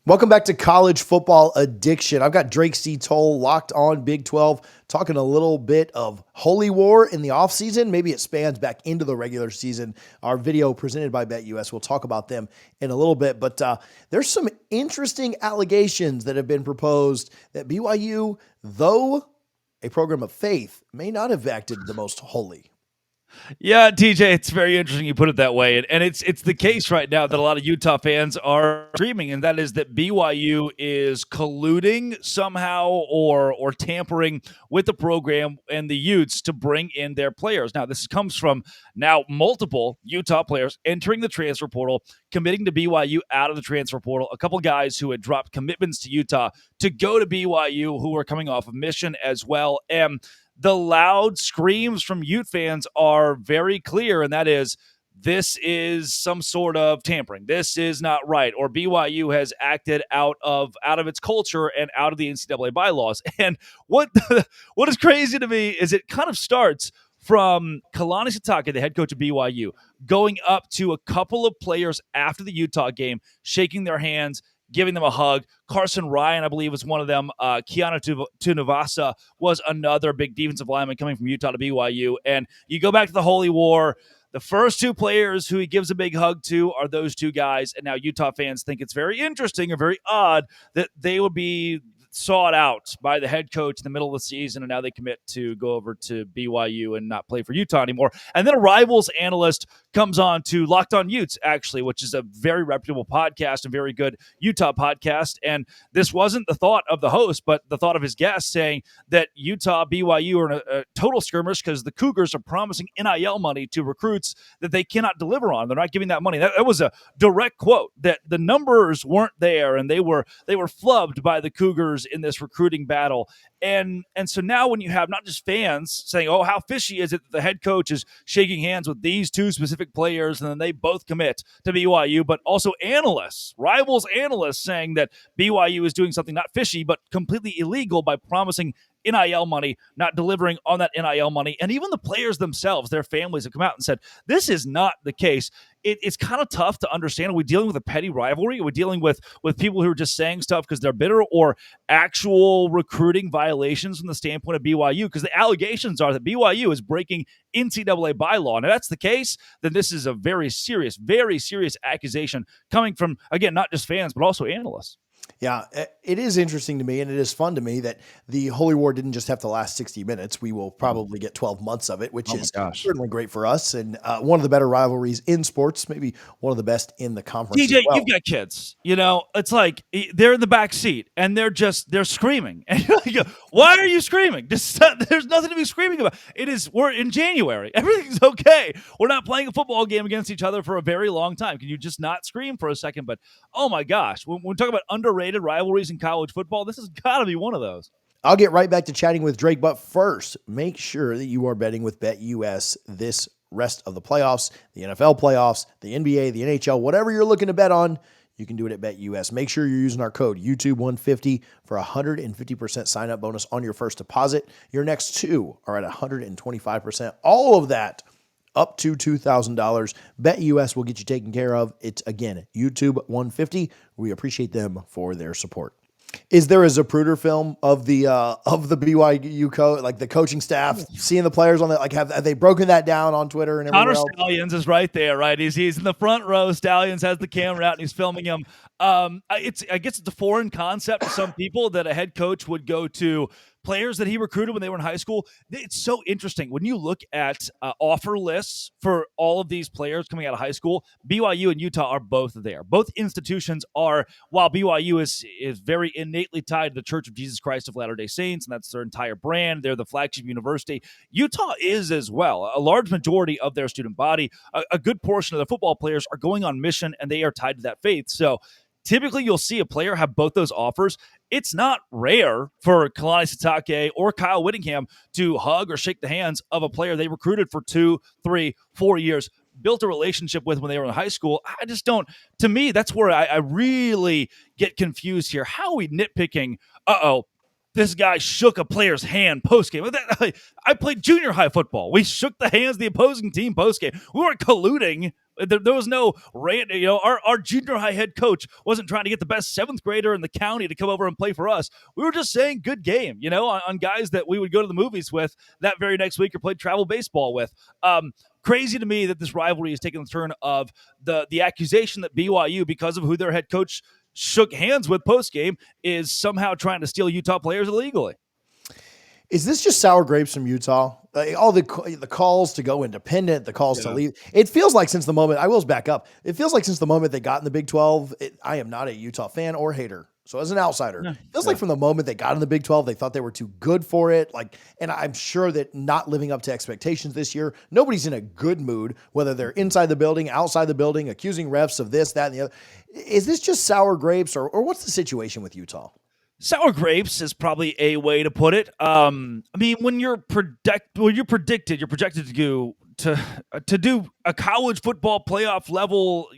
Welcome back to College Football Addiction. I've got Drake C. Toll locked on Big 12, talking a little bit of holy war in the offseason. Maybe it spans back into the regular season. Our video presented by BetUS, we'll talk about them in a little bit. But there's some interesting allegations that have been proposed that BYU, though a program of faith, may not have acted the most holy. Yeah, TJ, it's very interesting you put it that way. And it's the case right now that a lot of Utah fans are dreaming, and that is that BYU is colluding somehow or tampering with the program and the Utes to bring in their players. Now, this comes from now multiple Utah players entering the transfer portal, committing to BYU out of the transfer portal, a couple guys who had dropped commitments to Utah to go to BYU who were coming off of mission as well. And the loud screams from Ute fans are very clear, and that is, this is some sort of tampering. This is not right. Or BYU has acted out of its culture and out of the NCAA bylaws. And what is crazy to me is it kind of starts from Kalani Sitake, the head coach of BYU, going up to a couple of players after the Utah game, shaking their hands, giving them a hug. Carson Ryan, I believe, was one of them. Kiana Tunavasa was another big defensive lineman coming from Utah to BYU. And you go back to the Holy War. The first two players who he gives a big hug to are those two guys. And now Utah fans think it's very interesting or very odd that they would be sought out by the head coach in the middle of the season, and now they commit to go over to BYU and not play for Utah anymore. And then a Rivals analyst comes on to Locked On Utes, actually, which is a very reputable podcast, a very good Utah podcast. And this wasn't the thought of the host, but the thought of his guest, saying that Utah, BYU are in a total skirmish because the Cougars are promising NIL money to recruits that they cannot deliver on. They're not giving that money. That was a direct quote, that the numbers weren't there, and they were flubbed by the Cougars in this recruiting battle. And so now when you have not just fans saying, oh, how fishy is it that the head coach is shaking hands with these two specific players and then they both commit to BYU, but also analysts, Rivals analysts, saying that BYU is doing something not fishy but completely illegal by promising NIL money, not delivering on that NIL money. And even the players themselves, their families have come out and said, this is not the case. It's kind of tough to understand. Are we dealing with a petty rivalry? Are we dealing with people who are just saying stuff because they're bitter, or actual recruiting violations from the standpoint of BYU? Because the allegations are that BYU is breaking NCAA bylaw. And if that's the case, then this is a very serious accusation coming from, again, not just fans, but also analysts. Yeah, it is interesting to me, and it is fun to me that the Holy War didn't just have to last 60 minutes. We will probably get 12 months of it, which is certainly great for us, and one of the better rivalries in sports, maybe one of the best in the conference. DJ, you've got kids. You know, it's like they're in the back seat, and they're screaming. And you're like, why are you screaming? There's nothing to be screaming about. We're in January. Everything's okay. We're not playing a football game against each other for a very long time. Can you just not scream for a second? But, oh, my gosh, when we talk about underrated rivalries in college football, this has got to be one of those. I'll get right back to chatting with Drake, but first, make sure that you are betting with BetUS this rest of the playoffs, the NFL playoffs, the NBA, the NHL, whatever you're looking to bet on, you can do it at BetUS. Make sure you're using our code YouTube150 for a 150% sign-up bonus on your first deposit. Your next two are at 125%. All of that up to $2,000. BetUS will get you taken care of. It's, again, YouTube150. We appreciate them for their support. Is there a Zapruder film of the BYU like the coaching staff seeing the players on that? Like, have they broken that down on Twitter and everywhere else? Connor Stallions is right there, right? He's in the front row. Stallions has the camera out and he's filming him. I guess it's a foreign concept to some people that a head coach would go to players that he recruited when they were in high school. It's so interesting. When you look at offer lists for all of these players coming out of high school, BYU and Utah are both there. Both institutions are, while BYU is very innately tied to the Church of Jesus Christ of Latter-day Saints, and that's their entire brand. They're the flagship university. Utah is as well. A large majority of their student body, a good portion of the football players are going on mission, and they are tied to that faith. So typically you'll see a player have both those offers. It's not rare for Kalani Sitake or Kyle Whittingham to hug or shake the hands of a player they recruited for 2, 3, 4 years, built a relationship with when they were in high school. I just don't. To me, that's where I really get confused here. How are we nitpicking? this guy shook a player's hand post-game. I played junior high football. We shook the hands of the opposing team post-game. We weren't colluding. There was no, our junior high head coach wasn't trying to get the best seventh grader in the county to come over and play for us. We were just saying good game, on guys that we would go to the movies with that very next week or play travel baseball with. Crazy to me that this rivalry is taking the turn of the accusation that BYU, because of who their head coach shook hands with post-game, is somehow trying to steal Utah players illegally. Is this just sour grapes from Utah? All the calls to go independent, the calls to leave. It feels like since the moment, I will back up, it feels like since the moment they got in the Big 12, I am not a Utah fan or hater. So as an outsider, it feels like from the moment they got in the Big 12, they thought they were too good for it. And I'm sure that not living up to expectations this year, nobody's in a good mood, whether they're inside the building, outside the building, accusing refs of this, that, and the other. Is this just sour grapes or what's the situation with Utah? Sour grapes is probably a way to put it. I mean, when you're projected to do a college football playoff level,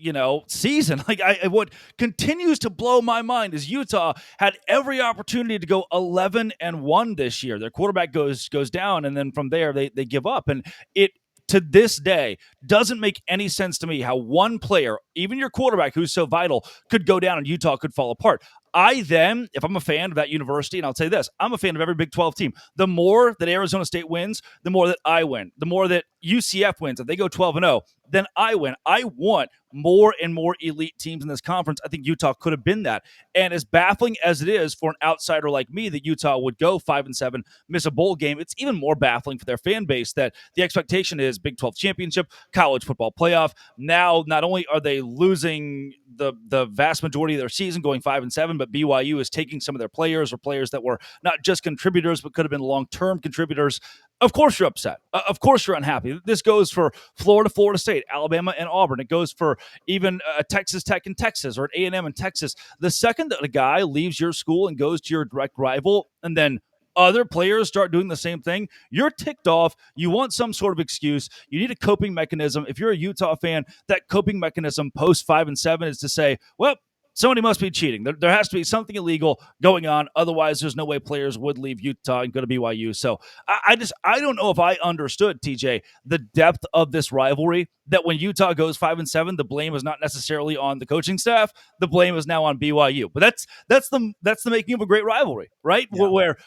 season. What continues to blow my mind is Utah had every opportunity to go 11-1 this year. Their quarterback goes down, and then from there they give up, and it, to this day, doesn't make any sense to me how one player, even your quarterback who's so vital, could go down and Utah could fall apart. If I'm a fan of that university, and I'll say this, I'm a fan of every Big 12 team. The more that Arizona State wins, the more that I win. The more that UCF wins, if they go 12-0, then I win. I want more and more elite teams in this conference. I think Utah could have been that. And as baffling as it is for an outsider like me that Utah would go 5-7, miss a bowl game, it's even more baffling for their fan base that the expectation is Big 12 championship, college football playoff. Now, not only are they losing the vast majority of their season going 5-7, but BYU is taking some of their players, or players that were not just contributors but could have been long-term contributors. Of course you're upset. Of course you're unhappy. This goes for Florida State, Alabama, and Auburn. It goes for even Texas Tech and Texas, or A&M and Texas. The second that a guy leaves your school and goes to your direct rival, and then other players start doing the same thing, you're ticked off. You want some sort of excuse. You need a coping mechanism. If you're a Utah fan, that coping mechanism post 5-7 is to say, well, somebody must be cheating. There has to be something illegal going on. Otherwise, there's no way players would leave Utah and go to BYU. So I don't know if I understood, TJ, the depth of this rivalry, that when Utah goes 5-7, the blame is not necessarily on the coaching staff. The blame is now on BYU. But that's the making of a great rivalry, right? Yeah. Where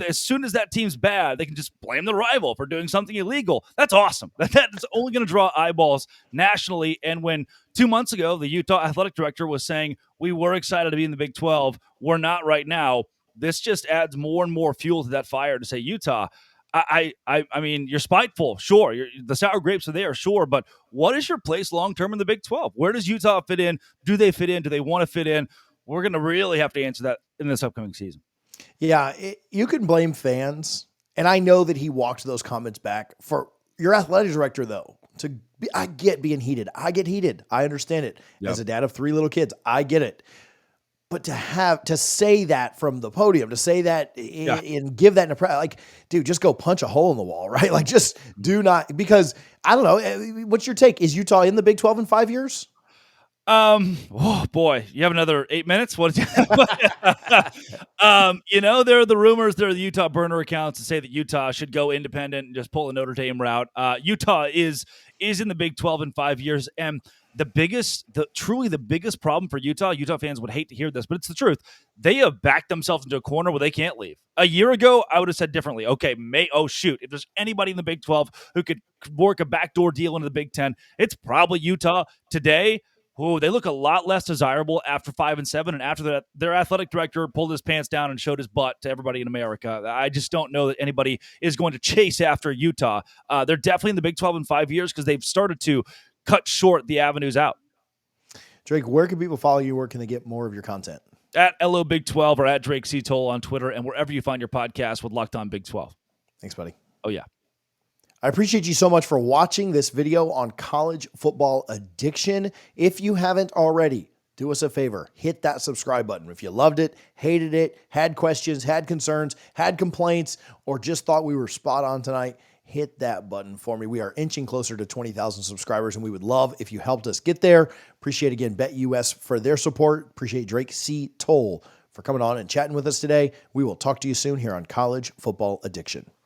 as soon as that team's bad, they can just blame the rival for doing something illegal. That's awesome. That's only going to draw eyeballs nationally. And when 2 months ago, the Utah athletic director was saying, we were excited to be in the Big 12, we're not right now, this just adds more and more fuel to that fire to say, Utah, I mean, you're spiteful, sure. The sour grapes are there, sure. But what is your place long-term in the Big 12? Where does Utah fit in? Do they fit in? Do they want to fit in? We're going to really have to answer that in this upcoming season. Yeah, you can blame fans. And I know that he walked those comments back. For your athletic director, though, I get being heated. I get heated. I understand it. Yep. As a dad of 3 little kids, I get it. But to say that from the podium, to say that and give that in a press, dude, just go punch a hole in the wall, right? Just do not, because I don't know. What's your take? Is Utah in the Big 12 in 5 years? Oh boy, you have another 8 minutes. What? There are the rumors. There are the Utah burner accounts to say that Utah should go independent and just pull a Notre Dame route. Utah is in the Big 12 in 5 years, and truly the biggest problem for Utah fans would hate to hear this, but it's the truth. They have backed themselves into a corner where they can't leave. A year ago, I would have said differently. Okay, if there's anybody in the Big 12 who could work a backdoor deal into the Big 10, it's probably Utah. Today, they look a lot less desirable after 5-7, and after that, their athletic director pulled his pants down and showed his butt to everybody in America. I just don't know that anybody is going to chase after Utah. They're definitely in the Big 12 in 5 years because they've started to cut short the avenues out. Drake, where can people follow you? Where can they get more of your content? At LO Big 12 or at Drake C. Toll on Twitter, and wherever you find your podcast with Locked On Big 12. Thanks, buddy. Oh, yeah. I appreciate you so much for watching this video on college football addiction. If you haven't already, do us a favor. Hit that subscribe button. If you loved it, hated it, had questions, had concerns, had complaints, or just thought we were spot on tonight, hit that button for me. We are inching closer to 20,000 subscribers, and we would love if you helped us get there. Appreciate, again, BetUS for their support. Appreciate Drake C. Toll for coming on and chatting with us today. We will talk to you soon here on College Football Addiction.